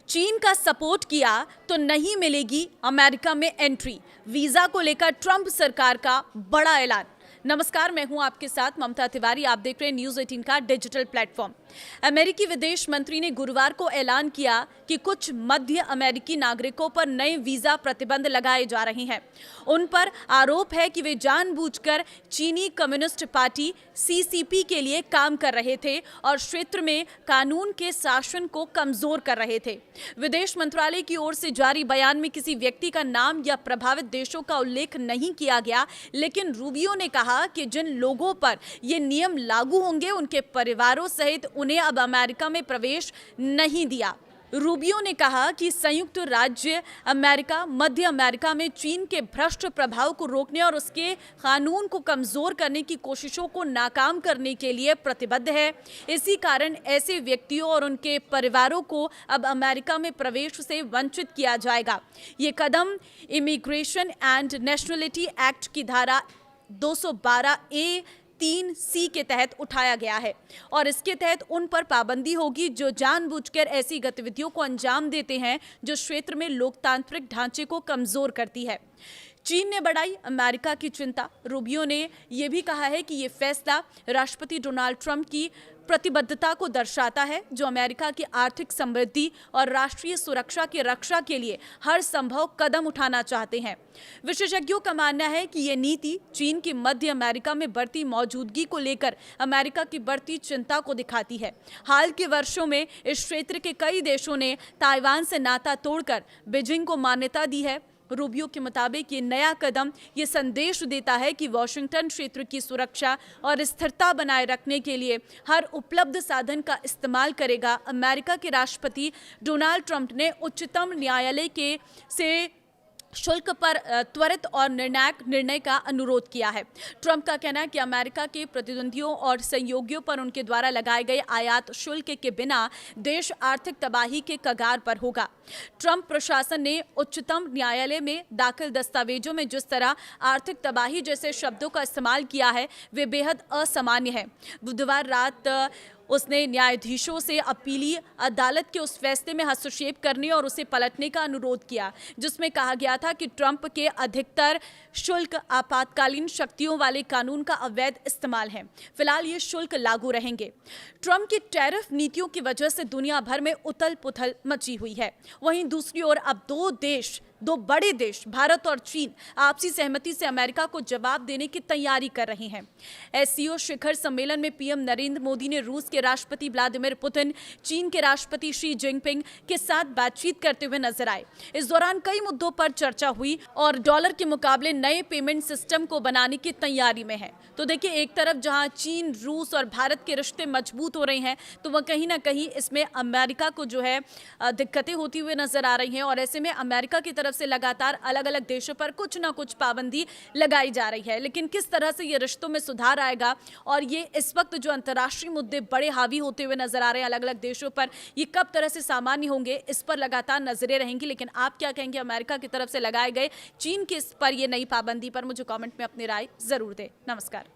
चीन का सपोर्ट किया तो नहीं मिलेगी अमेरिका में एंट्री। वीजा को लेकर ट्रंप सरकार का बड़ा ऐलान। नमस्कार, मैं हूं आपके साथ ममता तिवारी। आप देख रहे हैं न्यूज़ 18 का डिजिटल प्लेटफॉर्म। अमेरिकी विदेश मंत्री ने गुरुवार को ऐलान किया कि कुछ मध्य अमेरिकी नागरिकों पर नए वीजा प्रतिबंध लगाए जा रहे हैं। उन पर आरोप है कि वे जानबूझकर चीनी कम्युनिस्ट पार्टी सीसीपी के लिए काम कर रहे थे और क्षेत्र में कानून के शासन को कमजोर कर रहे थे। विदेश मंत्रालय की ओर से जारी बयान में किसी व्यक्ति का नाम या प्रभावित देशों का उल्लेख नहीं किया गया, लेकिन रूबियो ने कहा कि जिन लोगों पर ये नियम लागू होंगे उनके परिवारों सहित उन्हें अब अमेरिका में प्रवेश नहीं दिया। रूबियो ने कहा कि संयुक्त राज्य अमेरिका मध्य अमेरिका में चीन के भ्रष्ट प्रभाव को रोकने और उसके कानून को कमजोर करने की कोशिशों को नाकाम करने के लिए प्रतिबद्ध है। इसी कारण ऐसे व्यक्तियों और उनके परिवारों को अब अमेरिका में प्रवेश से वंचित किया जाएगा। ये कदम इमिग्रेशन एंड नेशनलिटी एक्ट की धारा 212A(3)(c) के तहत उठाया गया है और इसके तहत उन पर पाबंदी होगी जो जानबूझकर ऐसी गतिविधियों को अंजाम देते हैं जो क्षेत्र में लोकतांत्रिक ढांचे को कमजोर करती है। चीन ने बढ़ाई अमेरिका की चिंता। रूबियो ने यह भी कहा है कि यह फैसला राष्ट्रपति डोनाल्ड ट्रंप की प्रतिबद्धता को दर्शाता है, जो अमेरिका की आर्थिक समृद्धि और राष्ट्रीय सुरक्षा की रक्षा के लिए हर संभव कदम उठाना चाहते हैं। विशेषज्ञों का मानना है कि यह नीति चीन की मध्य अमेरिका में बढ़ती मौजूदगी को लेकर अमेरिका की बढ़ती चिंता को दिखाती है। हाल के वर्षों में इस क्षेत्र के कई देशों ने ताइवान से नाता तोड़कर बीजिंग को मान्यता दी है। रूबियो के मुताबिक ये नया कदम ये संदेश देता है कि वॉशिंगटन क्षेत्र की सुरक्षा और स्थिरता बनाए रखने के लिए हर उपलब्ध साधन का इस्तेमाल करेगा। अमेरिका के राष्ट्रपति डोनाल्ड ट्रंप ने उच्चतम न्यायालय से शुल्क पर त्वरित और निर्णायक निर्णय का अनुरोध किया है। ट्रंप का कहना है कि अमेरिका के प्रतिद्वंदियों और सहयोगियों पर उनके द्वारा लगाए गए आयात शुल्क के बिना देश आर्थिक तबाही के कगार पर होगा। ट्रंप प्रशासन ने उच्चतम न्यायालय में दाखिल दस्तावेजों में जिस तरह आर्थिक तबाही जैसे शब्दों का इस्तेमाल किया है वे बेहद असामान्य है। बुधवार रात उसने न्यायाधीशों से अपीली अदालत के उस फैसले में हस्तक्षेप करने और उसे पलटने का अनुरोध किया जिसमें कहा गया था कि ट्रंप के अधिकतर शुल्क आपातकालीन शक्तियों वाले कानून का अवैध इस्तेमाल है। फिलहाल ये शुल्क लागू रहेंगे। ट्रंप की टैरिफ नीतियों की वजह से दुनिया भर में उथल पुथल मची हुई है। वहीं दूसरी ओर अब दो बड़े देश भारत और चीन आपसी सहमति से अमेरिका को जवाब देने की तैयारी कर रहे हैं। एससीओ शिखर सम्मेलन में पीएम नरेंद्र मोदी ने रूस के राष्ट्रपति व्लादिमीर पुतिन, चीन के राष्ट्रपति शी जिनपिंग के साथ बातचीत करते हुए नजर आए। इस दौरान कई मुद्दों पर चर्चा हुई और डॉलर के मुकाबले नए पेमेंट सिस्टम को बनाने की तैयारी में है। तो देखिए, एक तरफ जहां चीन, रूस और भारत के रिश्ते मजबूत हो रहे हैं तो वह कहीं ना कहीं इसमें अमेरिका को जो है दिक्कतें होती हुई नजर आ रही हैं और ऐसे में अमेरिका की तरफ से लगातार अलग अलग देशों पर कुछ ना कुछ पाबंदी लगाई जा रही है। लेकिन किस तरह से ये रिश्तों में सुधार आएगा और ये इस वक्त जो अंतर्राष्ट्रीय मुद्दे बड़े हावी होते हुए नजर आ रहे हैं अलग अलग देशों पर, ये कब तरह से सामान्य होंगे, इस पर लगातार नजरें रहेंगी। लेकिन आप क्या कहेंगे अमेरिका की तरफ से लगाए गए चीन के इस पर ये नई पाबंदी पर? मुझे कॉमेंट में अपनी राय जरूर दें। नमस्कार।